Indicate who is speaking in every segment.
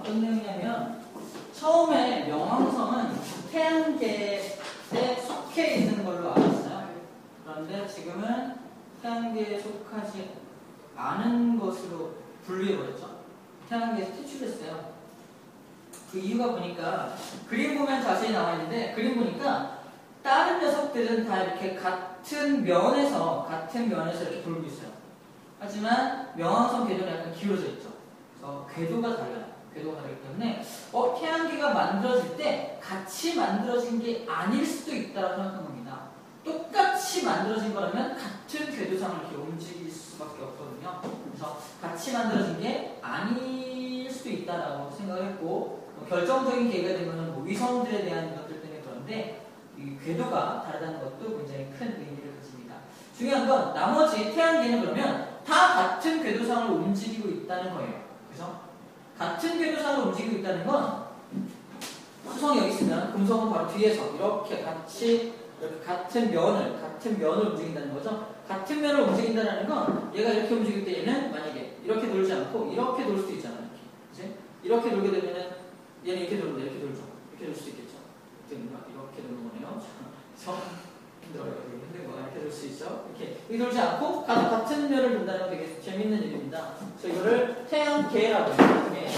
Speaker 1: 어떤 내용이냐면 처음에 명왕성은 태양계에 속해 있는 걸로 알았어요. 그런데 지금은 태양계에 속하지 않은 것으로 분류해버렸죠. 태양계에서 퇴출했어요. 그 이유가 보니까 그림 보면 자세히 나와 있는데 그림 보니까 다른 녀석들은 다 이렇게 같은 면에서 이렇게 돌고 있어요. 하지만 명왕성 궤도는 약간 기울어져 있죠. 그래서 궤도가 달라요. 궤도가 다르기 때문에 태양계가 만들어질 때 같이 만들어진 게 아닐 수도 있다고 생각한 겁니다. 똑같이 만들어진 거라면 같은 궤도상을 이렇게 움직일 수밖에 없거든요. 그래서 같이 만들어진 게 아닐 수도 있다라고 생각을 했고 결정적인 계기가 되면 위성들에 대한 것들 때문에 그런데 이 궤도가 다르다는 것도 굉장히 큰 의미를 가집니다. 중요한 건 나머지 태양계는 그러면 다 같은 궤도상을 움직이고 있다는 거예요. 그래서 같은 궤도상을 움직이고 있다는 건 수성이 여기 있으면 금성은 바로 뒤에서 이렇게 같은 면을 움직인다는 거죠. 같은 면을 움직인다는 건 얘가 이렇게 움직일 때 얘는 만약에 이렇게 돌지 않고 이렇게 돌 수도 있잖아요. 이렇게. 이렇게 돌게 되면은 얘는 이렇게 돌고 이렇게 돌죠. 이렇게 돌 수도 있겠죠. 이렇게 도는 거네요. 그래서 힘들어요. 힘든 거 이렇게 돌 수 있죠. 이렇게 돌지 않고 같은 면을 돈다는 건 되게 재밌는 일입니다. 그래서 이거를 태양계라고 해요.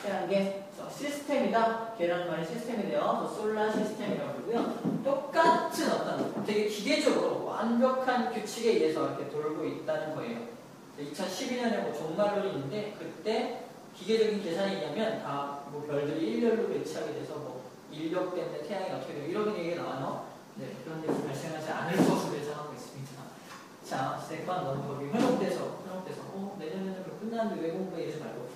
Speaker 1: 태양계 시스템이다. 계라는 말이 시스템이 돼요. 솔라 시스템이라고 그러고요. 똑같은 어떤 되게 기계적으로 완벽한 규칙에 의해서 이렇게 돌고 있다는 거예요. 2012년에 종말론이 있는데 그때 기계적인 계산에 의하면 다 별들이 일렬로 배치하게 돼서 인력 때문에 태양이 어떻게 되고 이런 얘기가 나와요. 네, 그런 일이 발생하지 않을 것으로 예상하고 있습니다. 자, 세컨 넘버기 회복돼서 내년에는 끝났는데 왜 공부해 이러지 말고.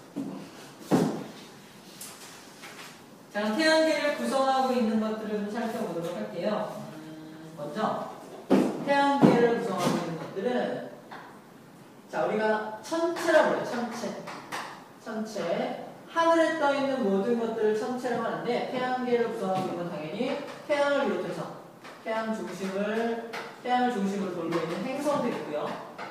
Speaker 1: 자, 태양계를 구성하고 있는 것들을 좀 살펴보도록 할게요. 먼저 태양계를 구성하고 있는 것들은 자, 우리가 천체라고 해요. 천체. 하늘에 떠 있는 모든 것들을 천체라고 하는데 태양계를 구성하고 있는 건 당연히 태양을 비롯해서 태양을 중심으로 돌고 있는 행성들이 있고요.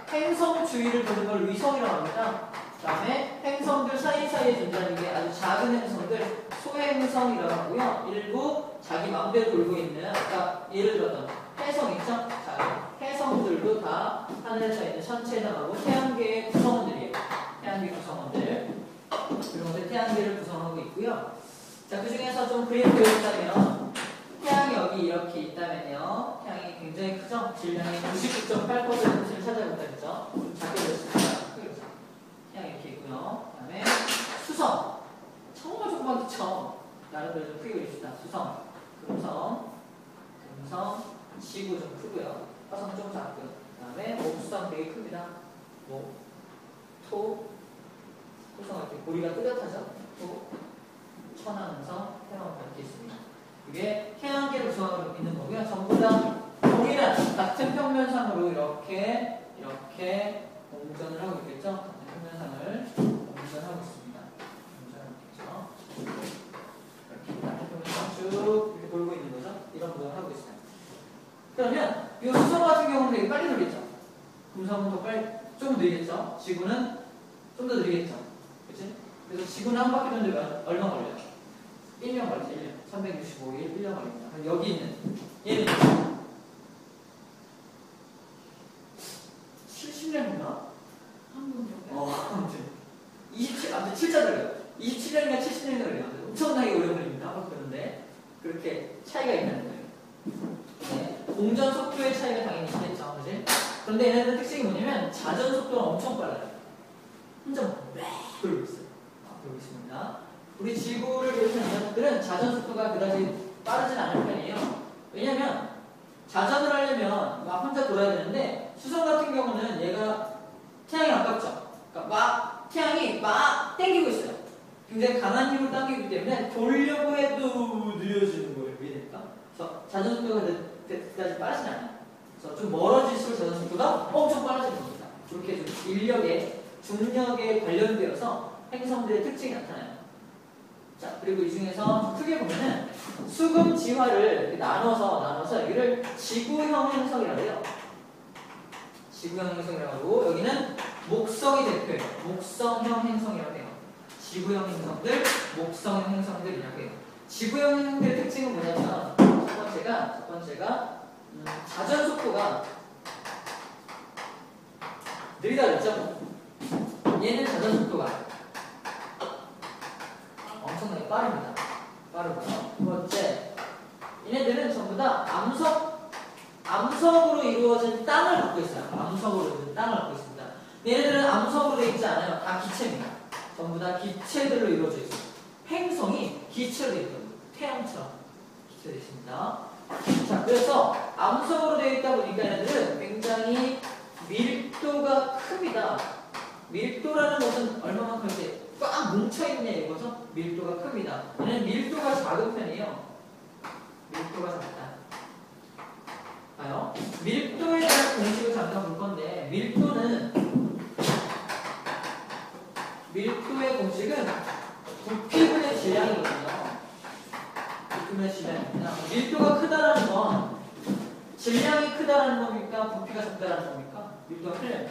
Speaker 1: 행성 주위를 도는 걸 위성이라고 합니다. 그 다음에 행성들 사이사이에 존재하는 게 아주 작은 행성들 소행성이라고 하고요. 일부 자기 마음대로 돌고 있는 아까 예를 들었던 해성 있죠? 자, 해성들도 다 하늘에 떠 있는 천체에 해당하고 태양계의 구성원들이에요. 태양계 구성원들 그런 것들 태양계를 구성하고 있고요. 자, 그 중에서 좀 그림을 그려본다면 태양이 여기 이렇게 있다면요. 태양이 굉장히 크죠? 질량의 99.8%를 차지하고 있다겠죠? 좀 작게 그렸습니다. 태양이 이렇게 있고요. 그 다음에 수성. 정말 조그맣죠? 나름대로 좀 크게 그립시다. 수성, 금성, 지구 좀 크고요. 화성 좀 작고요. 그 다음에 목수성 되게 큽니다. 토, 토성 이렇게 고리가 뚜렷하죠? 또 천왕성, 태양 이렇게 있습니다. 이게 태양계를 구성하고 있는 거고요. 전부 다 동일한 같은 평면상으로 이렇게 공전을 하고 있겠죠? 같은 평면상을 공전하고 있습니다. 공전하고 있겠죠? 이렇게 같은 평면상 쭉 이렇게 돌고 있는 거죠? 이런 구성을 하고 있어요. 그러면 이 수성 같은 경우는 되게 빨리 돌겠죠? 금성은 더 빨리, 좀 느리겠죠? 지구는 좀 더 느리겠죠? 그치? 그래서 지구는 한 바퀴 도는데 얼마 걸려요? 1년 걸리죠, 1년. 365일 1년 걸립니다. 그럼 여기 있는 얘는 70년인가? 한번 정도. 7자 들어요. 27년인가 70년인가 걸려요. 엄청나게 오래 걸립니다. 한 바퀴 도는데. 그렇게 차이가 있다는 거예요. 네. 공전 속도의 차이가 당연히 있겠죠. 그치? 그런데 얘네들은 특징이 뭐냐면 자전 속도가 엄청 빨라요. 혼자 돌고 있어요. 돌고 있습니다. 우리 지구를 비롯한 녀석들은 자전 속도가 그다지 빠르진 않을 편이에요. 왜냐면 자전을 하려면 막 혼자 돌아야 되는데 수성 같은 경우는 얘가 태양이 가깝죠. 그러니까 태양이 막 당기고 있어요. 굉장히 강한 힘으로 당기기 때문에 돌려고 해도 느려지는 거예요. 왜 될까? 그래서 자전 속도가 그다지 빠르진 않아요. 그래서 좀 멀어질수록 자전 속도가 엄청 빨라지는 겁니다. 그렇게 좀 인력에 중력에 관련되어서 행성들의 특징이 나타나요. 자, 그리고 이 중에서 크게 보면은 수금 지화를 이렇게 나눠서 여기를 지구형 행성이라고 해요. 지구형 행성이라고 하고 여기는 목성이 대표예요. 목성형 행성이라고 해요. 지구형 행성들, 목성형 행성들이라고 해요. 지구형 행성들의 특징은 뭐냐면 첫 번째가 자전 속도가 느리다 그랬죠? 얘는 자전 속도가 엄청나게 빠릅니다. 빠르고요. 두 번째, 얘네들은 전부 다 암석으로 이루어진 땅을 갖고 있어요. 암석으로 이루어진 땅을 갖고 있습니다. 얘네들은 암석으로 되어 있지 않아요. 다 기체입니다. 전부 다 기체들로 이루어져 있어요. 행성이 기체로 되어 있거든요. 태양처럼 기체로 되어 있습니다. 자, 그래서 암석으로 되어 있다 보니까 얘네들은 굉장히 밀도가 큽니다. 밀도라는 것은 얼마만큼 이렇게 꽉 뭉쳐있냐 이거죠? 밀도가 큽니다. 얘는 밀도가 작은 편이에요. 밀도가 작다. 봐요. 밀도에 대한 공식을 잠깐 볼 건데, 밀도의 공식은 부피분의 질량이거든요. 부피분의 질량입니다. 밀도가 크다라는 건 질량이 크다라는 겁니까? 부피가 작다라는 겁니까? 밀도가 크려면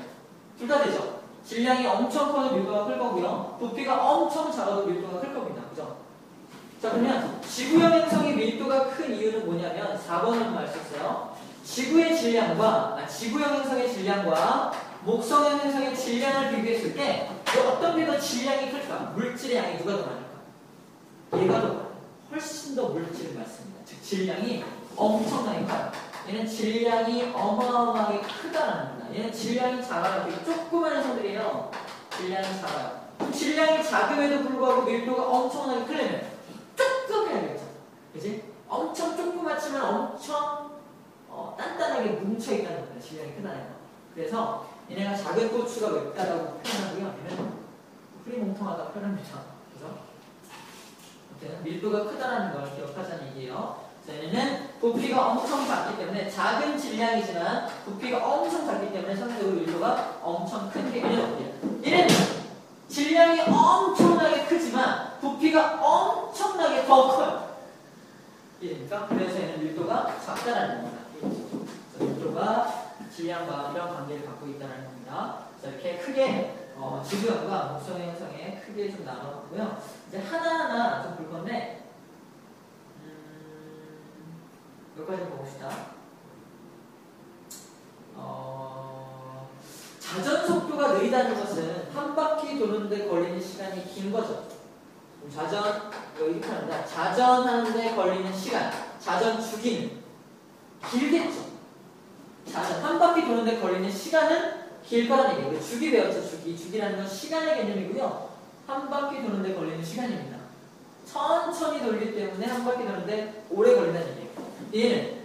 Speaker 1: 둘 다 되죠. 질량이 엄청 커도 밀도가 클 거고요. 부피가 엄청 작아도 밀도가 클 겁니다. 그죠? 자, 그러면 지구형 행성의 밀도가 큰 이유는 뭐냐면 4번을 말했었어요. 지구형 행성의 질량과 목성형 행성의 질량을 비교했을 때 어떤 게 더 질량이 클까? 물질의 양이 누가 더 많을까? 얘가 더 많아요. 훨씬 더 물질이 많습니다. 즉 질량이 엄청나게 커요. 얘는 질량이 어마어마하게 크다라는 겁니다. 얘는 질량이 작아요. 되게 조그만 행성들이에요. 질량이 작아요. 질량이 작음에도 불구하고 밀도가 엄청나게 크려면 조금 해야겠죠. 그치? 엄청 조그맣지만 엄청 단단하게 뭉쳐있다는 겁니다. 질량이 크다는 거. 그래서 얘네가 작은 고추가 맵다라고 표현하고요. 얘는 흐리멍텅하다 표현합니다. 그래서 아무튼 밀도가 크다라는 걸 기억하자는 얘기예요. 자, 얘네는 부피가 엄청 작기 때문에 작은 질량이지만 부피가 엄청 작기 때문에 상대적으로 밀도가 엄청 큰 게 얘는 어디야? 얘는 질량이 엄청나게 크지만 부피가 엄청나게 더 커요. 이해됩니까? 그래서 얘는 밀도가 작다라는 겁니다. 밀도가 질량과 이런 관계를 갖고 있다는 겁니다. 자, 이렇게 크게 지구형과 목성 행성에 크게 좀 나눠봤고요. 이제 하나하나 좀 볼 건데 몇 가지 봅시다. 자전 속도가 느리다는 것은 한 바퀴 도는데 걸리는 시간이 긴 거죠. 이렇게 합니다. 자전하는데 걸리는 시간, 자전 주기는 길겠죠. 한 바퀴 도는데 걸리는 시간은 길거라는 얘기예요. 주기 배웠죠. 주기라는 건 시간의 개념이고요. 한 바퀴 도는데 걸리는 시간입니다. 천천히 돌기 때문에 한 바퀴 도는데 오래 걸린다는 얘기예요. 얘는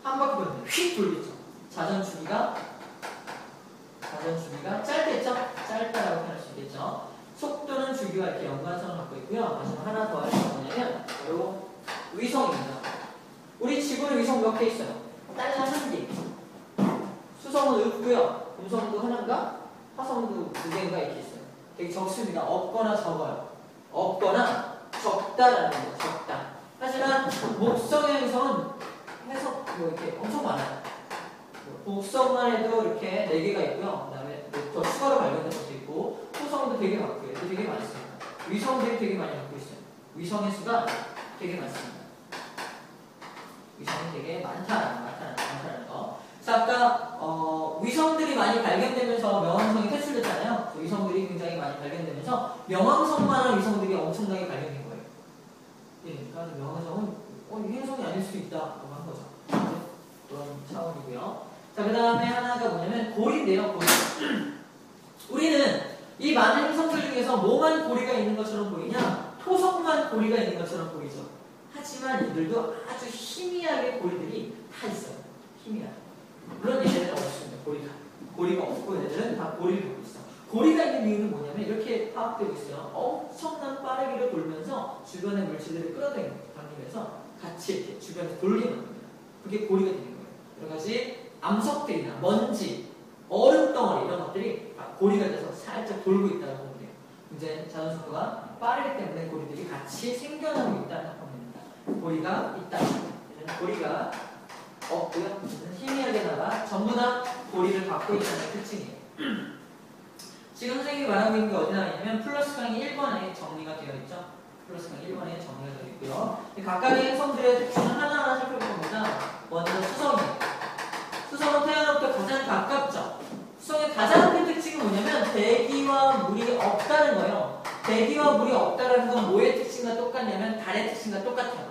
Speaker 1: 한 바퀴 도는데 휙 돌겠죠. 자전 주기가 짧겠죠? 짧다라고 표현할 수 있겠죠. 속도는 주기와 이렇게 연관성을 갖고 있고요. 마지막 하나 더 할 수 뭐냐면 바로 위성입니다. 우리 지구는 위성 몇 개 있어요? 딸랑 1개. 수성은 없고요. 금성도 하나인가? 화성도 2개인가 이렇게 있어요. 되게 적습니다. 없거나 적어요. 없거나 적다라는 거예요. 적다. 하지만 목성의 행성은 이렇게 엄청 많아요. 목성만 해도 이렇게 4개가 있고요. 그 다음에 더 추가로 발견된 것도 있고, 토성도 되게 많고요. 되게 많습니다. 위성들이 되게 많이 갖고 있어요. 위성의 수가 되게 많습니다. 위성이 되게 많다는 거. 자, 아까 위성들이 많이 발견되면서 명왕성이 퇴출됐잖아요. 위성들이 굉장히 많이 발견되면서 명왕성만한 위성들이 엄청나게 발견된 거예요. 그러니까 명왕성은 이 행성이 아닐 수도 있다라고 한 거죠. 그런 차원이고요. 자, 그 다음에 하나가 뭐냐면 고리인데요. 고리. 우리는 이 많은 행성들 중에서 뭐만 고리가 있는 것처럼 보이냐? 토성만 고리가 있는 것처럼 보이죠. 하지만 이들도 아주 희미하게 고리들이 다 있어요. 희미하게. 물론 얘네들은 없습니다. 고리가 없고 얘네들은 다 고리를 갖고 있어. 고리가 있는 이유는 뭐냐면 이렇게 파악되고 있어요. 엄청난 빠르기로 돌면서 주변의 물질들을 끌어당기면서 같이 이렇게 주변에 돌게 만듭니다. 그게 고리가 되는 거예요. 여러 가지 암석들이나 먼지, 얼음덩어리 이런 것들이 다 고리가 돼서 살짝 돌고 있다고 보면 돼요. 이제 자전 속도가 빠르기 때문에 고리들이 같이 생겨나고 있다는 겁니다. 고리가 있다. 얘는 고리가 없고요. 희미하게다가 전부 다 고리를 갖고 있다는 특징이에요. 지금 선생님이 말하고 있는 게 어디 나와 있냐면 플러스 강의 1번에 정리가 되어 있죠. 플러스 강의 1번에 정리가 되어 있고요. 각각의 행성들의 특징을 하나하나 살펴보자. 먼저 수성이에요. 수성은 태양으로부터 가장 가깝죠. 수성의 가장 큰 특징은 뭐냐면 대기와 물이 없다는 거예요. 대기와 물이 없다는 건 뭐의 특징과 똑같냐면 달의 특징과 똑같아요.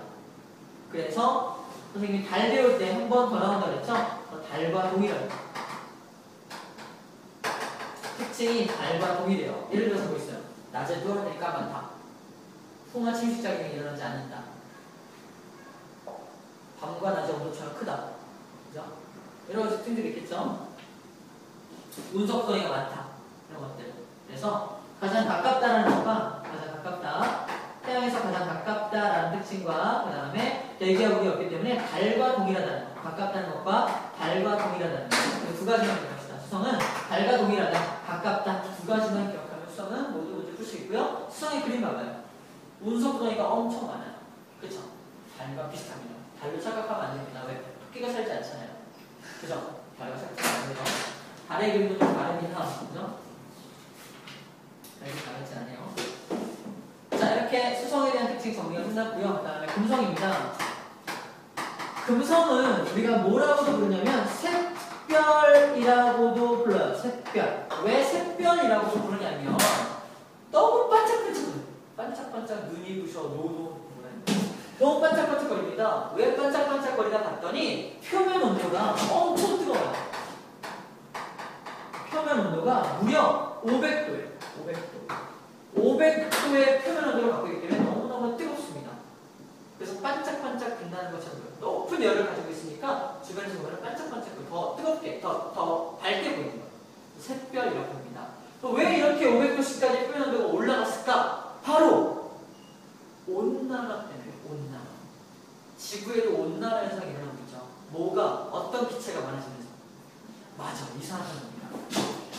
Speaker 1: 그래서 선생님이 달 배울 때 한 번 더 나온다고 그랬죠? 달과 동일한 특징이 달과 동일해요. 예를 들어서 뭐 있어요? 낮에 누워있으니 까맣다. 풍화 침식작용이 일어나지 않는다. 밤과 낮의 온도차가 크다. 그죠? 이런 특징들이 있겠죠? 운석성이가 많다. 이런 것들. 그래서 가장 가깝다라는 것과 가장 가깝다. 태양에서 가장 가깝다라는 특징과 그 다음에 대기와 물이 없기 때문에 달과 동일하다는 것. 가깝다는 것과 달과 동일하다는 것. 두 가지만 기억합시다. 수성은 달과 동일하다, 가깝다. 두 가지만 기억하면 수성은 모두 문제 풀 수 있고요. 수성의 그림 봐봐요. 운석덩이가 엄청 많아요. 그쵸? 달과 비슷합니다. 달로 착각하면 안 됩니다. 왜? 토끼가 살지 않잖아요. 그죠? 달과 착각하면 안 돼요. 달의 그림도 좀 다릅니다. 그죠? 달이 다르지 않아요. 자, 이렇게 수성에 대한 특징 정리가 끝났고요. 그 다음에 금성입니다. 금성은 우리가 뭐라고도 부르냐면 샛별이라고도 불러요. 샛별. 왜 샛별이라고 부르냐면 너무 반짝반짝거려요. 반짝반짝 눈이 부셔 노도 너무 반짝반짝거립니다. 왜 반짝반짝거리다 봤더니 표면 온도가 엄청 뜨거워요. 표면 온도가 무려 500도예요. 500도의 표면 온도를 갖고 있기 때문에 너무너무 뜨겁습니다. 그래서 반짝반짝 빛나는 것처럼 높은 열을 가지고 있으니까 주변에서 보면 반짝반짝 더 뜨겁게, 더 밝게 보이는 거예요. 샛별이라고 합니다. 왜 이렇게 500도씩까지 표면 온도가 올라갔을까? 바로 온난화 때문에 온난화. 지구에도 온난화 현상이 일어나고 있죠. 뭐가? 어떤 기체가 많아지면서? 맞아, 이산화탄소입니다.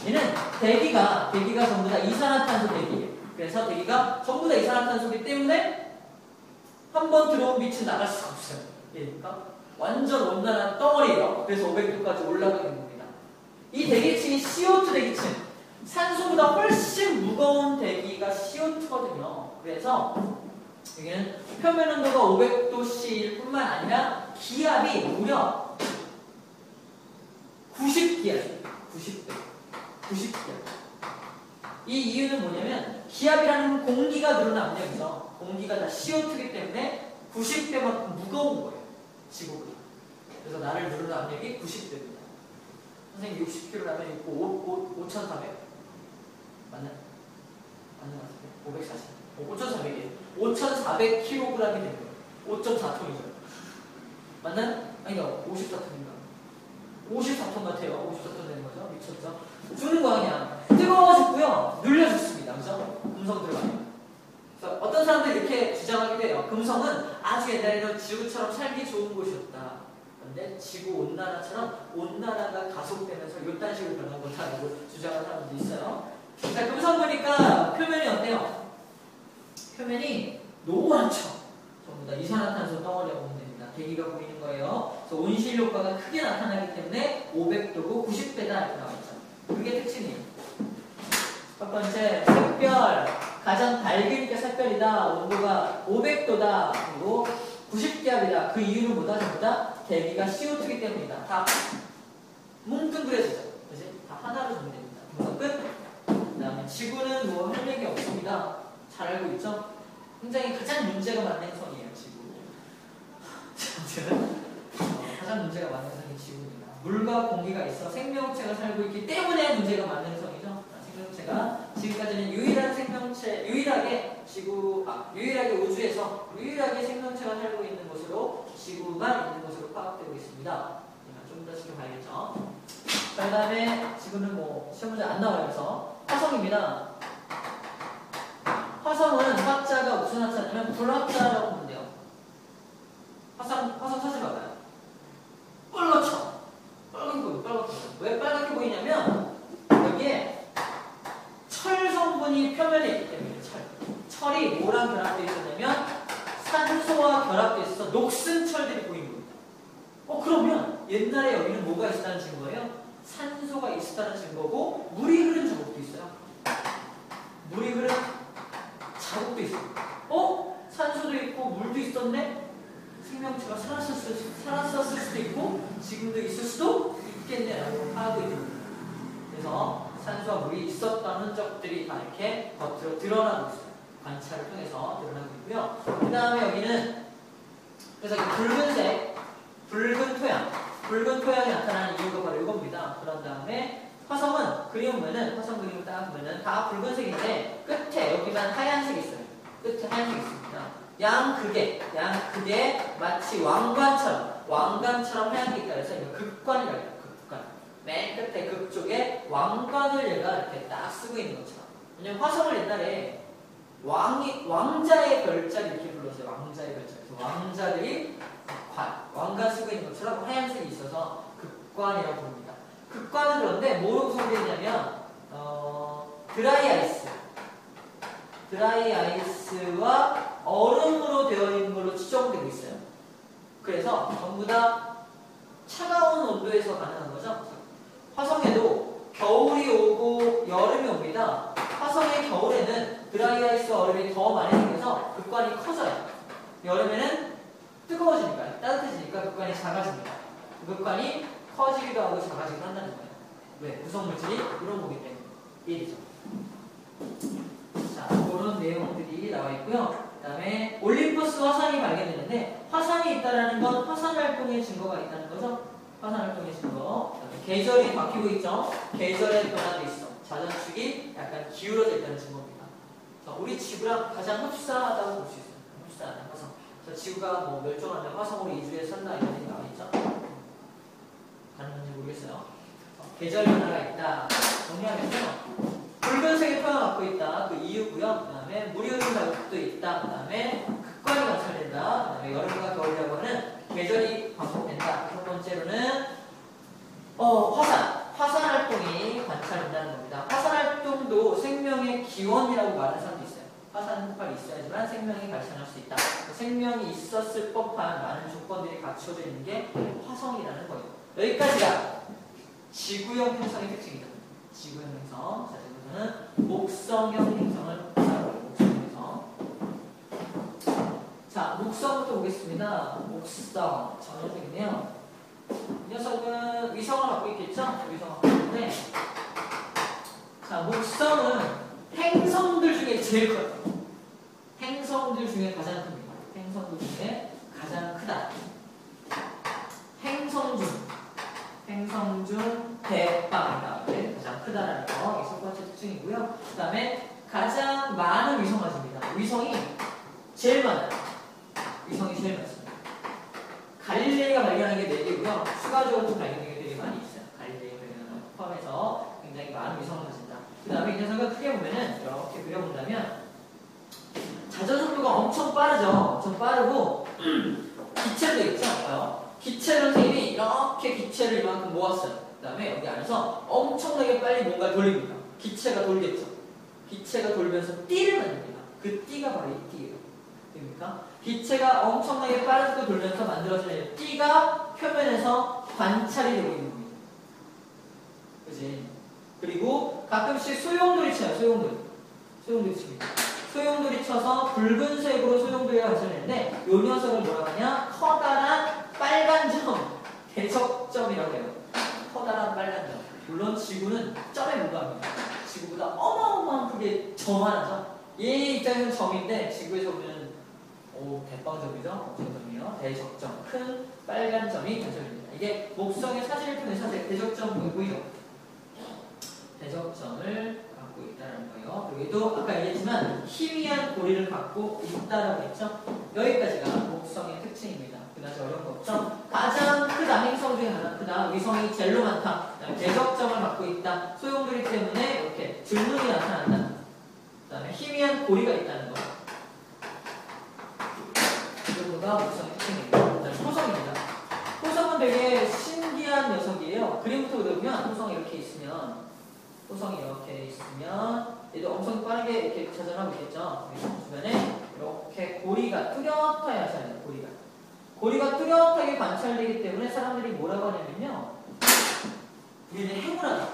Speaker 1: 얘는 대기가 전부 다 이산화탄소 대기예요. 그래서 대기가 전부 다 이산화탄소이기 때문에 한번 들어온 빛은 나갈 수가 없어요. 그러니까 완전 온난한 덩어리예요. 그래서 500도까지 올라가게 된 겁니다. 이 대기층이 CO2 대기층. 산소보다 훨씬 무거운 대기가 CO2거든요. 그래서 여기는 표면 온도가 500도씨일 뿐만 아니라 기압이 무려 90기압이에요. 90기압. 이 이유는 뭐냐면 기압이라는 공기가 누르는 압력이죠. 공기가 다 CO2이기 때문에 90배만큼 무거운 거예요. 지구보다. 그래서 나를 누르는 압력이 90배입니다. 선생님 60kg라면 5,400. 맞나요? 맞는 것 같은데. 540. 5,400이에요. 5,400kg이 되는 거예요. 5.4톤이죠. 맞나요? 아니요. 54톤인가? 54톤 같아요. 54톤 되는 거죠. 미쳤죠? 주는 거야 그냥. 뜨거워 죽고요. 눌려 죽습니다. 그죠? 금성 들어가요. 그래서 어떤 사람들이 이렇게 주장하기도 해요. 금성은 아주 옛날에는 지구처럼 살기 좋은 곳이었다. 그런데 지구 온난화처럼 온난화가 가속되면서 이딴 식으로 변한 거다라고 주장하는 사람도 있어요. 자, 금성 보니까 표면이 어때요? 표면이 노랗죠. 전부 다 이산화탄소 덩어리라고 보면 됩니다. 대기가 보이는 거예요. 그래서 온실 효과가 크게 나타나기 때문에 500도고 90배다 이렇게 나와있죠. 그게 특징이에요. 첫 번째, 샛별. 가장 밝으니까 샛별이다. 온도가 500도다. 그리고 90기압이다. 그 이유는 뭐다? 전부 다 대기가 CO2이기 때문이다. 다 뭉뚱그려지죠. 그치? 다 하나로 정리됩니다. 그래서 끝. 그 다음에 지구는 뭐 할 얘기 없습니다. 잘 알고 있죠? 굉장히 가장 문제가 많은 행성이에요. 지구. 가장 문제가 많은 행성이 지구입니다. 물과 공기가 있어 생명체가 살고 있기 때문에 문제가 많은 행성이죠. 생명체가 지금까지는 유일한 생명체, 유일하게 우주에서 유일하게 생명체가 살고 있는 곳으로 지구만 있는 곳으로 파악되고 있습니다. 좀 더 지켜봐야겠죠. 그 다음에 지구는 뭐 시험 문제 안 나와요. 그래서 화성입니다. 화성은 화자가 무슨 화자냐면 불화자라고 보면 돼요. 화성 사진 봐봐요. 빨갛죠? 빨갛게. 왜 빨갛게 보이냐면 여기에 철 성분이 표면에 있기 때문에 철이 뭐랑 결합되어 있었냐면 산소와 결합되어 있어서 녹슨 철들이 보이는 겁니다. 그러면 옛날에 여기는 뭐가 있었다는 증거예요? 산소가 있었다는 증거고 물이 흐른 적도 있어요. 물이 흐른 자국도 있어. 산소도 있고 물도 있었네? 생명체가 살았었을 수도 있고 지금도 있을 수도 있겠네라고 하고 있는 거예요. 그래서 산소와 물이 있었던 흔적들이 다 이렇게 겉으로 드러나고 있어요. 관찰을 통해서 드러나고 있고요. 그 다음에 여기는 그래서 붉은색, 붉은 토양이 나타나는 이유가 바로 이겁니다. 그런 다음에 화성은 그림 보면은 화성 그림을 딱 보면은 다 붉은색인데 끝에 여기만 하얀색이 있어요. 끝에 하얀색이 있습니다. 양극에 마치 왕관처럼 하얀 게 있다 그래서 이거 극관이라고 해요. 극관. 맨 끝에 극 쪽에 왕관을 얘가 이렇게 딱 쓰고 있는 것처럼. 왜냐면 화성을 옛날에 왕자의 별자리 이렇게 불렀어요. 왕자의 별자리. 왕자들이 왕관 쓰고 있는 것처럼 하얀색이 있어서 극관이라고 부릅니다. 극관은 그런데 뭐로 구성되어 있냐면 드라이 아이스와 얼음으로 되어 있는 걸로 추정되고 있어요. 그래서 전부 다 차가운 온도에서 가능한 거죠. 화성에도 겨울이 오고 여름이 옵니다. 화성의 겨울에는 드라이 아이스와 얼음이 더 많이 생겨서 극관이 커져요. 여름에는 뜨거워지니까, 따뜻해지니까 극관이 작아집니다. 극관이 커지기도 하고 작아지기도 한다는 거예요. 왜? 구성물질이 이런 거기 때문에. 일이죠. 자, 그런 내용들이 나와 있고요. 그 다음에 올림푸스 화산이 발견됐는데 화산이 있다는 건 화산 활동의 증거가 있다는 거죠. 화산 활동의 증거. 계절이 바뀌고 있죠. 계절의 변화도 있어. 자전축이 약간 기울어져 있다는 증거입니다. 자, 우리 지구랑 가장 흡사하다고 볼 수 있어요. 흡사하다 화성. 자, 지구가 뭐 멸종하면 화성으로 이주해 산다 이런 얘기 나와 있죠. 가능한지 모르겠어요. 계절 변화가 있다. 정리하면요. 붉은색의 표현을 갖고 있다. 그 이유고요. 그 다음에 물이 흐르는 자국도 있다. 그 다음에 극관이 관찰된다. 그 다음에 여름과 겨울이라고 하는 계절이 반복된다. 첫 번째로는 화산 활동이 관찰된다는 겁니다. 화산 활동도 생명의 기원이라고 말하는 사람도 있어요. 화산 폭발이 있어야지만 생명이 발생할 수 있다. 생명이 있었을 법한 많은 조건들이 갖춰져 있는 게 화성이라는 거예요. 여기까지가 지구형 행성의 특징이다. 지구형 행성. 자, 여기서는 목성형 행성을 알아볼게요. 목성형 행성. 자, 목성부터 보겠습니다. 목성. 저 녀석이네요. 이 녀석은 위성을 갖고 있겠죠? 위성을 갖고 있는데, 자, 목성은 행성들 중에 제일 커요. 행성들 중에 가장 큽니다. 행성들 중에 가장 크다. 행성 중 대빵이다. 가장 크다라는 거. 이게 첫 번째 특징이고요. 그 다음에 가장 많은 위성을 가집니다. 위성이 제일 많아요. 위성이 제일 많습니다. 갈릴레이가 발견한 게 4개고요. 추가적으로 또 발견한 게 되게 많이 있어요. 갈릴레이가 발견한 거 포함해서 굉장히 많은 위성을 가진다. 그 다음에 이 녀석을 크게 보면은 이렇게 그려본다면 자전 속도가 엄청 빠르죠. 엄청 빠르고 기체도 있죠. 기체 선생님이 이렇게 기체를 이만큼 모았어요. 그 다음에 여기 안에서 엄청나게 빨리 뭔가 돌립니다. 기체가 돌겠죠. 기체가 돌면서 띠를 만듭니다. 그 띠가 바로 이 띠예요. 됩니까? 기체가 엄청나게 빠르게 돌면서 만들어지는 띠가 표면에서 관찰이 되고 있는 겁니다. 그지? 그리고 가끔씩 소용돌이 쳐요. 소용돌이 칩니다. 소용돌이 쳐서 붉은색으로 소용돌이가 관찰되는데 이 녀석을 뭐라고 하냐? 커다란 빨간 점, 대적점이라고 해요. 커다란 빨간 점. 물론 지구는 점에 불과합니다. 지구보다 어마어마한 크게 점 하나죠. 얘 입장에서는 점인데 지구에서 보면 대빵점이죠. 엄청 점이에요. 대적점, 큰 빨간 점이 관찰됩니다. 이게 목성의 사진을 통해서 대적점 보이죠? 대적점을 갖고 있다는 거예요. 그리고 아까 얘기했지만 희미한 고리를 갖고 있다라고 했죠. 여기까지가 목성의 특징입니다. 그다지 어려운 거 없죠. 가장 크다. 행성 중에 가장 크다. 위성이 제일로 많다. 대적점을 갖고 있다. 소용돌이 때문에 이렇게 줄눈이 나타난다. 그 다음에 희미한 고리가 있다는 거. 이 정도가 목성의 특징입니다. 호성입니다. 호성은 되게 신기한 녀석이에요. 그림부터 그려보면 호성이 이렇게 있으면 얘도 엄청 빠르게 이렇게 자전하고 있겠죠. 주변에 이렇게 고리가 뚜렷하게 관찰돼요. 고리가 뚜렷하게 관찰되기 때문에 사람들이 뭐라고 하냐면요. 우리는 행운하다.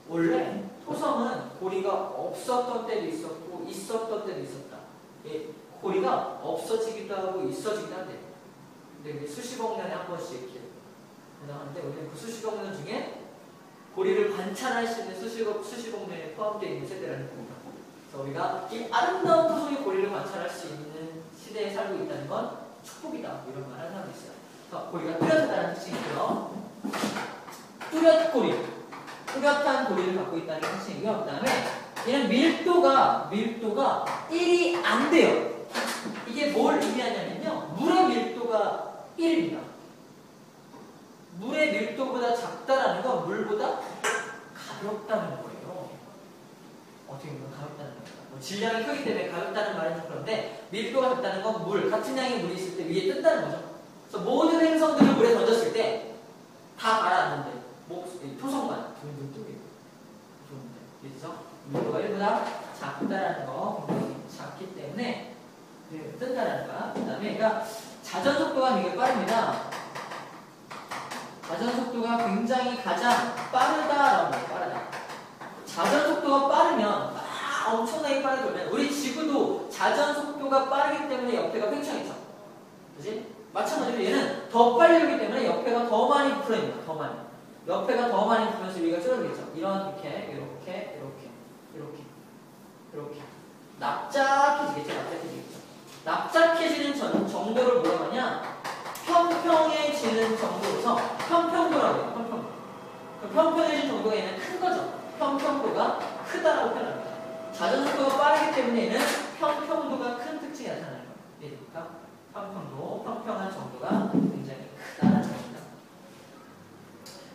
Speaker 1: 원래 토성은 고리가 없었던 때도 있었고 있었던 때도 있었다. 예, 고리가 없어지기도 하고 있어지기도 한대. 근데 이게 수십억 년에 한 번씩 이렇게 나오는데 우리는 그 수십억 년 중에 고리를 관찰할 수 있는 수십억 년에 포함되어 있는 세대라는 겁니다. 그래서 우리가 이 아름다운 토성의 고리를 관찰할 수 있는 시대에 살고 있다는 건 축복이다. 이런 말 하는 사람이 있어요. 그래서 고리가 뚜렷하다는 특징이 있고요. 뚜렷한 고리를 갖고 있다는 특징이고요. 그 다음에 얘는 밀도가 1이 안 돼요. 이게 뭘 의미하냐면요. 물의 밀도가 1입니다. 물의 밀도보다 작다라는 건 물보다 가볍다는 거예요. 어떻게 보면 가볍다는 거예요. 뭐 질량이 크기 때문에 가볍다는 말은 좀 그런데 밀도가 작다는 건 물, 같은 양의 물이 있을 때 위에 뜬다는 거죠. 그래서 모든 행성들을 물에 던졌을 때 다 가라앉는데 토성만 둥둥 뜨게 그렇죠? 밀도가 1보다 작다라는 거 굉장히 작기 때문에 뜬다라는 거. 그 다음에 그러니까 자전 속도가 되게 빠릅니다. 자전 속도가 굉장히 가장 빠르다라고 해요. 빠르다. 자전 속도가 빠르면 엄청나게 빠르게 돌면 우리 지구도 자전 속도가 빠르기 때문에 옆에가 팽창했죠. 그렇지? 마찬가지로 얘는 더 빨리 오기 때문에 옆에가 더 많이 부풀어집니다. 더 많이. 옆에가 더 많이 부풀면서 위가 줄어들겠죠. 이렇게 납작해지겠죠. 납작해지는 정도를 뭐라고 하냐? 평평해지는 정도에서 평평도라고 해요. 평평도. 평평해지는 정도가 얘는 큰 거죠. 평평도가 크다라고 표현합니다. 자전 속도가 빠르기 때문에 얘는 평평도가 큰 특징이 나타나는 거예요. 이해됩니까? 평평한 정도가 굉장히 크다는 겁니다.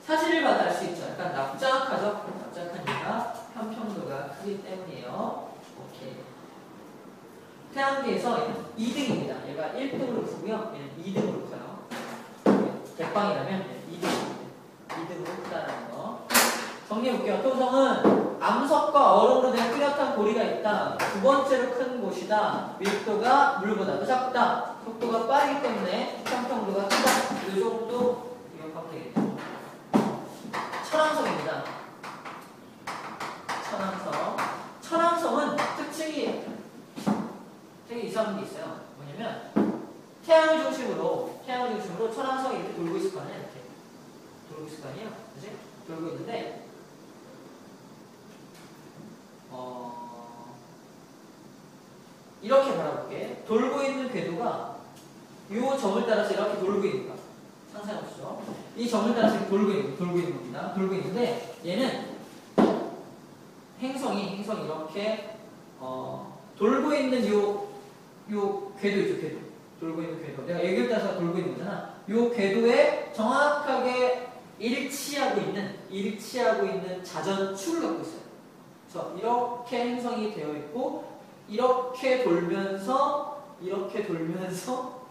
Speaker 1: 사진을 봐도 알 수 있죠. 약간 납작하죠. 납작한 이유가 평평도가 크기 때문이에요. 오케이. 태양계에서 2등입니다. 얘가 1등으로 크고요. 얘는 2등으로 커요. 백방이라면 2등으로 크다라는 거. 정리해볼게요. 토성은 암석과 얼음으로 된 뚜렷한 고리가 있다. 두 번째로 큰 곳이다. 밀도가 물보다 더 작다. 속도가 빠르기 때문에 평평도가 크다. 이 정도 기억하면 되겠죠. 천왕성입니다. 천왕성은 특징이 되게 이상한 게 있어요. 뭐냐면 태양을 중심으로 천왕성이 이렇게 돌고 있을 거 아니에요. 이렇게 돌고 있을 거 아니에요. 그치? 돌고 있는데 이렇게 바라볼게. 돌고 있는 궤도가 이 점을 따라서 이렇게 돌고 있는 거야. 상상해보시죠. 이 점을 따라서 이렇게 돌고 있는 겁니다. 돌고 있는데 얘는 행성이 이렇게 돌고 있는 요 궤도 있죠. 궤도. 돌고 있는 궤도. 내가 여기를 따라서 돌고 있는 거잖아. 요 궤도에 정확하게 일치하고 있는 자전축을 갖고 있어요. 그래서 이렇게 행성이 되어 있고 이렇게 돌면서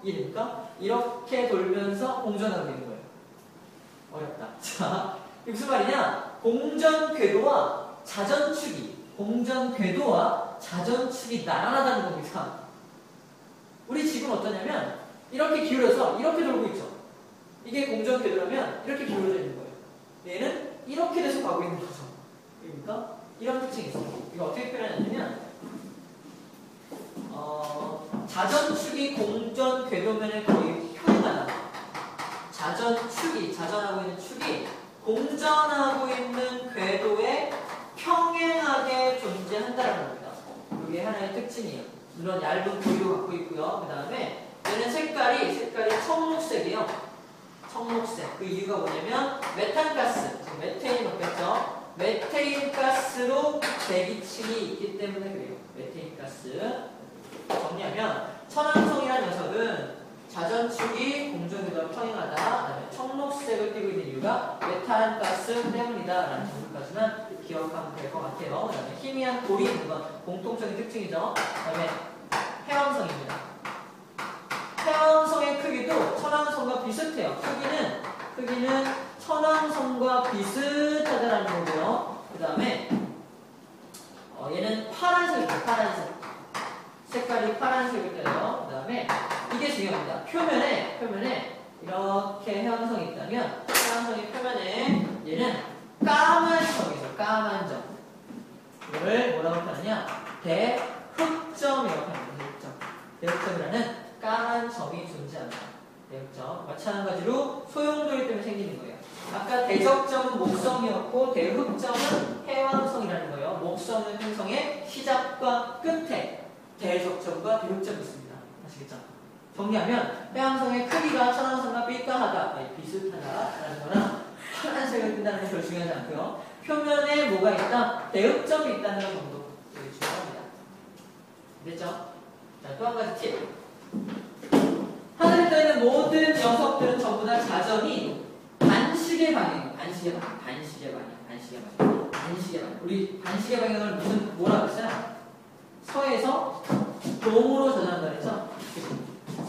Speaker 1: 이해됩니까? 이렇게 돌면서 공전하고 있는 거예요. 어렵다. 자, 이게 무슨 말이냐? 공전 궤도와 자전축이 나란하다는 겁니다. 우리 지금 어떠냐면 이렇게 기울여서 이렇게 돌고 있죠. 이게 공전 궤도라면 이렇게 기울어져 있는 거예요. 얘는 이렇게 돼서 가고 있는 거죠. 그러니까 이런 특징이 있어요. 이거 어떻게 표현하냐면 자전축이 공전 궤도면을 거의 평행하다. 자전하고 있는 축이 공전하고 있는 궤도에 평행하게 존재한다는 겁니다. 이게 하나의 특징이에요. 물론 얇은 고리도 갖고 있고요. 그 다음에 얘는 색깔이 청록색이에요. 청록색. 그 이유가 뭐냐면 메탄가스, 메테인 먹겠죠? 메테인 가스로 대기층이 있기 때문에 그래요. 메테인 가스. 정리하면 천왕성이라는 녀석은 자전축이 공전궤도와 평행하다. 그다음에 청록색을 띠고 있는 이유가 메탄가스 때문이다. 라는 정도까지만 기억하면 될 것 같아요. 그 다음에 희미한 골이 있는 건 공통적인 특징이죠. 그 다음에 해왕성입니다. 해왕성의 크기도 천왕성과 비슷해요. 크기는 천왕성과 비슷하다라는 거고요. 그 다음에 얘는 파란색이에요. 파란색. 색깔이 파란색을 떼요. 그 다음에 이게 중요합니다. 표면에 이렇게 해왕성이 있다면 해왕성의 표면에 얘는 까만 점이죠. 까만 점. 이걸 뭐라고 표현하냐? 대흑점이라고 표현합니다. 대흑점. 대흑점이라는 까만 점이 존재한다. 대흑점. 마찬가지로 소용돌이 때문에 생기는 거예요. 아까 대적점은 목성이었고 대흑점은 해왕성이라는 거예요. 목성은 행성의 시작과 끝에 대적점과 대흑점이 있습니다. 아시겠죠? 정리하면 해왕성의 크기가 천왕성과 삐까하다, 비슷하다라는 거나 파란색을 뜬다는 게 별로 중요하지 않고요. 표면에 뭐가 있다? 대흑점이 있다는 것 정도 되게 중요합니다. 됐죠? 자, 또 한 가지 팁. 하늘에 떠있는 모든 녀석들은 전부 다 자전이 반시계 방향이에요. 반시계 방향. 우리 반시계 방향을 뭐라고 했어요? 서에서 동으로 자전한다 그랬죠?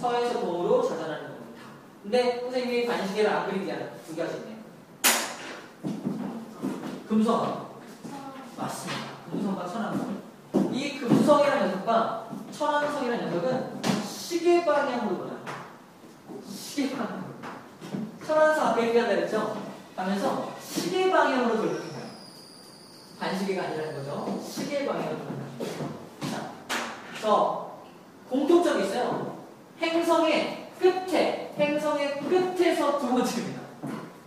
Speaker 1: 서에서 동으로 자전하는 겁니다. 근데 선생님이 반시계를 안 그린 게 두 가지 있네요. 금성. 맞습니다. 금성과 천왕성. 이 금성이라는 녀석과 천왕성이라는 녀석은 시계 방향으로 돌아요. 시계 방향으로. 천왕성 앞에 얘기한다 그랬죠? 하면서 시계 방향으로 돌리는 거예요. 반시계가 아니라는 거죠. 시계 방향으로 돌리는 거예요. 자, 그래서 공통점이 있어요. 행성의 끝에서 두 번째입니다.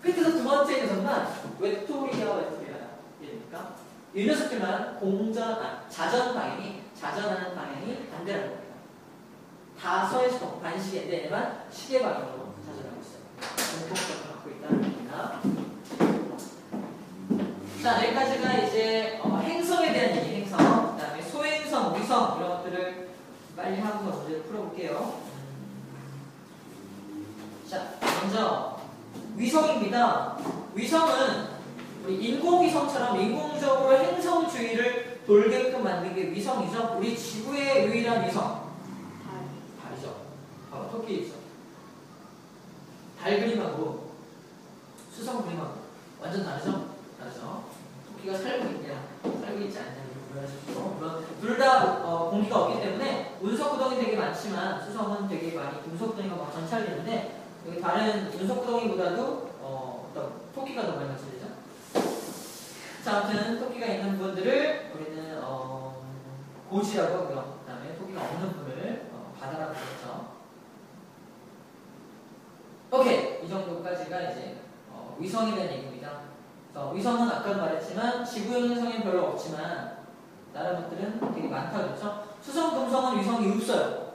Speaker 1: 끝에서 두 번째 녀석만 외톨이야. 이러니까 이 녀석들만 자전하는 방향이 반대라는 겁니다. 다 서에서 반시계인데 얘만 시계 방향으로 자전하고 있어요. 공통점을 갖고 있다는 겁니다. 자, 여기까지가 이제 행성에 대한 얘기, 행성. 그 다음에 소행성, 위성 이런 것들을 빨리 하고서 문제를 풀어볼게요. 자, 먼저 위성입니다. 위성은 우리 인공위성처럼 인공적으로 행성 주위를 돌게끔 만든 게 위성이죠. 우리 지구의 유일한 위성. 달이죠. 바로 토끼 있죠. 달 그림하고 수성 그림하고 완전 다르죠? 다르죠. 토끼가 살고 있지 않냐 물론 둘 다 공기가 없기 때문에 운석구덩이 되게 많지만 수성은 되게 많이 운석구덩이가 막 전차되는데 여기 다른 운석구덩이보다도 토끼가 더 많이 전차되죠. 자, 아무튼 토끼가 있는 분들을 우리는 고지라고 하고요. 그 다음에 토끼가 없는 분을 바다라고 부르죠. 오케이, 이 정도까지가 이제 위성에 대한 얘기입니다. 위성은 아까도 말했지만 지구형 행성엔 별로 없지만 다른 것들은 되게 많다고 그랬죠. 수성, 금성은 위성이 없어요.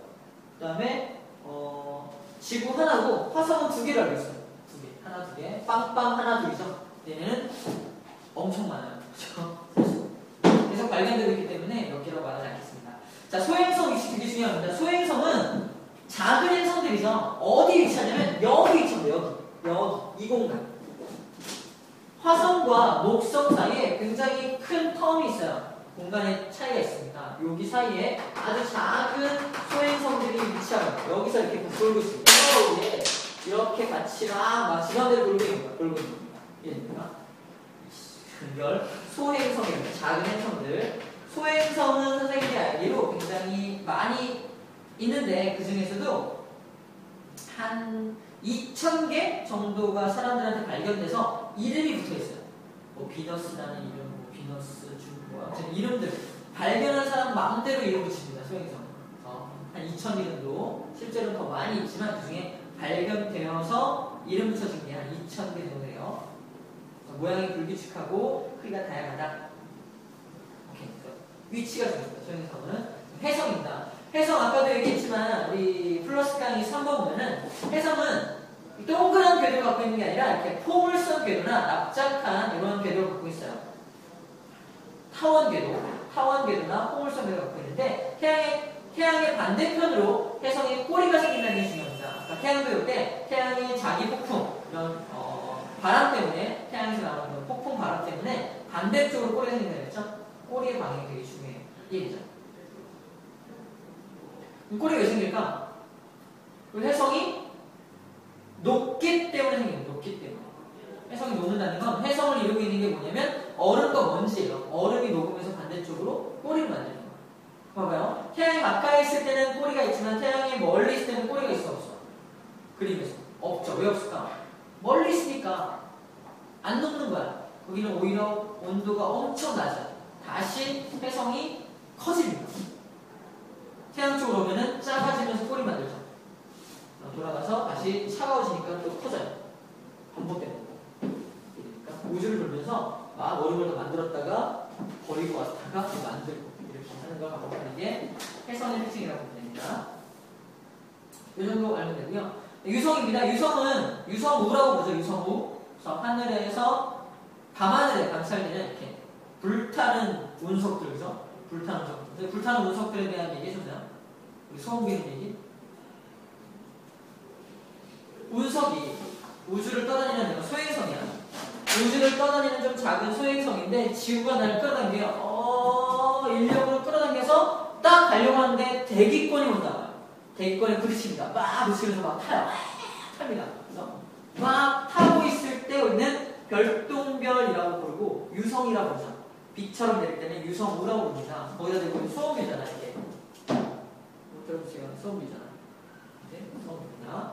Speaker 1: 그 다음에 지구 하나고 화성은 두 개를 알고 있어요. 두 개, 하나, 두 개, 빵빵 하나, 둘이죠. 얘네는 엄청 많아요. 그렇죠? 계속 발견되고 있기 때문에 몇 개라고 말하지 않겠습니다. 자, 소행성 위치 되게 중요합니다. 소행성은 작은 행성들이죠. 어디 위치하냐면 여기 위치합니다. 여기 이 공간. 화성과 목성 사이에 굉장히 큰 텀이 있어요. 공간의 차이가 있습니다. 여기 사이에 아주 작은 소행성들이 위치하고 여기서 이렇게 돌고 있습니다. 이렇게 같이 막 지방대로 돌고 있는 겁니다. 이해됩니까? 이걸 소행성입니다. 작은 행성들. 소행성은 선생님이 알기로 굉장히 많이 있는데 그 중에서도 한 2,000개 정도가 사람들한테 발견돼서 이름이 붙어있어요. 뭐 비너스라는 이름, 뭐 비너스 뭐 아무튼 이름들 발견한 사람 마음대로 이름 붙입니다. 소행성. 한 2,000개 정도 실제로는 더 많이 있지만 그 중에 발견되어서 이름 붙여진 게 한 2,000개 정도 돼요. 모양이 불규칙하고 크기가 다양하다. 오케이. 위치가 중요합니다. 소행성은 해성입니다. 해성 아까도 얘기했지만 우리 플러스 강의 3번 보면은 해성은 동그란 궤도를 갖고 있는 게 아니라 이렇게 포물선 궤도나 납작한 이런 궤도를 갖고 있어요. 타원 궤도나 포물선 궤도를 갖고 있는데 태양의 반대편으로 해성의 꼬리가 생긴다는 게 중요합니다. 아까 태양도 올 때 태양의 자기 폭풍 이런 바람 때문에 태양에서 나오는 폭풍 바람 때문에 반대쪽으로 꼬리가 생긴다고 했죠? 꼬리의 방향이 되게 중요해요. 이 얘기죠. 꼬리가 왜 생길까? 해성이 녹기 때문에 생깁니다. 녹기 때문에. 해성이 녹는다는 건 해성을 이루고 있는 게 뭐냐면 얼음과 먼지예요. 얼음이 녹으면서 반대쪽으로 꼬리를 만드는 거예요. 봐봐요. 태양이 가까이 있을 때는 꼬리가 있지만 태양이 멀리 있을 때는 꼬리가 있어 없어? 그림에서. 없죠. 왜 없을까? 멀리 있으니까 안 녹는 거야. 거기는 오히려 온도가 엄청 낮아요. 다시 혜성이 커집니다. 태양 쪽으로 오면은 작아지면서 꼬리 만들죠. 돌아가서 다시 차가워지니까 또 커져요. 반복되는 거. 그러니까 우주를 돌면서 막 얼음을 더 만들었다가 버리고 왔다가 또 만들고 이렇게 하는 걸 반복하는 게 혜성의 특징이라고 보면 됩니다. 이 정도 알면 되고요. 유성입니다. 유성은 유성우라고 보죠. 유성우. 그래서 하늘에서 밤하늘에 관찰되는 이렇게 불타는 운석들, 그죠? 불타는 운석들. 불타는 운석들에 대한 얘기 해주세요. 우리 수험기는 얘기. 운석이 우주를 떠다니는 데가 소행성이야. 우주를 떠다니는 좀 작은 소행성인데 지구가 날 끌어당겨요. 인력으로 끌어당겨서 딱 가려고 하는데 대기권이 온다. 대기권에 부딪힙니다. 막 부딪히면서 막 타요. 탑니다. 그래서 막 타고 있을 때 있는 별똥별이라고 부르고 유성이라고 하죠. 빛처럼 내릴 때는 유성우라고 부릅니다. 거기다 대고 소음이잖아 이게. 못 들어보세요. 소음이잖아. 네, 소음입니다.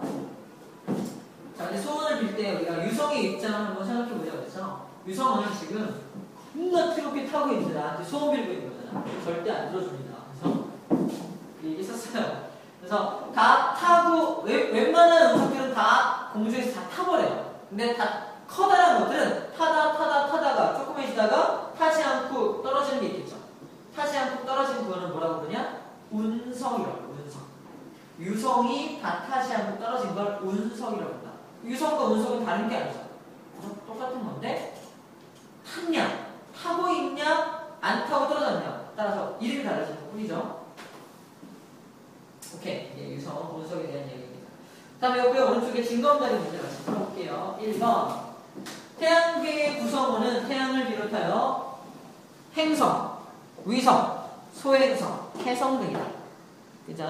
Speaker 1: 자, 근데 소원을 빌 때 우리가 유성의 입장을 한번 생각해보자고 해서 유성은 지금 겁나 트로피 타고 있는데 나한테 소원 빌고 있는 거잖아. 절대 안 들어줍니다. 그래서 얘기 썼어요. 그래서 다 타고 웬만한 운석들은 다 공중에서 다 타버려요. 근데 다 커다란 것들은 타다가 조금해지다가 타지 않고 떨어지는 게 있겠죠. 타지 않고 떨어지는 그거는 뭐라고 그러냐? 운석이라고. 운석. 유성이 다 타지 않고 떨어진 걸 운석이라고 한다. 유성과 운석은 다른 게 아니죠. 똑같은 건데 탔냐, 타고 있냐, 안 타고 떨어졌냐 따라서 이름이 달라지는 것 뿐이죠. 오케이. 예, 유성, 운석에 대한 얘기입니다. 다음에 여기 오른쪽에 징검다리 문제 같이 풀어볼게요. 1번. 태양계의 구성원은 태양을 비롯하여 행성, 위성, 소행성, 해성 등이다. 그죠?